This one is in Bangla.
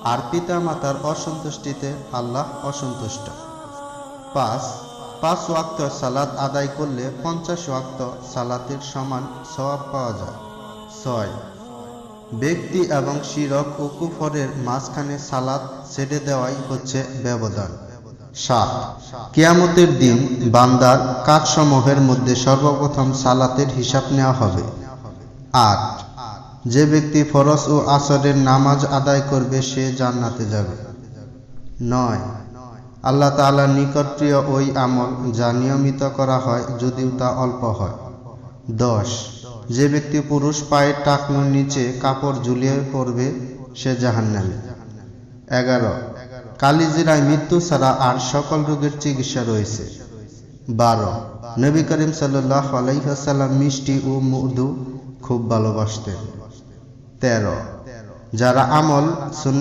আর পিতা মাতার অসন্তুষ্টিতে আল্লাহ অসন্তুষ্ট। 5 ওয়াক্ত সালাত আদায় করলে 50 ওয়াক্ত সালাতের সমান সওয়াব পাওয়া যায়। 6 ব্যক্তি এবং শিরক ও কুফরের মাঝখানে সালাত ছেড়ে দেওয়াই হচ্ছে ব্যবধান। 7 কিয়ামতের দিন বান্দার কাজসমূহের মধ্যে সর্বপ্রথম সালাতের হিসাব নেওয়া হবে। 8 যে ব্যক্তি ফরজ ও আসরের নামাজ আদায় করবে সে জান্নাতে যাবে। 9 আল্লাহ তাআলার নিকট প্রিয় ওই আমল যা নিয়মিত করা হয় যদিও তা অল্প হয়। 10 যে ব্যক্তি পুরুষ পায়ের টাকনুর নিচে কাপড় ঝুলিয়ে পড়বে সে জাহান্নামী। 11 কালিজিরায় মৃত্যু ছাড়া আর সকল রোগের চিকিৎসা রয়েছে। 12 নবী করিম সাল্লাল্লাহু আলাইহি ওয়াসাল্লাম মিষ্টি ও মধু খুব ভালোবাসতেন। 13 যারা আমল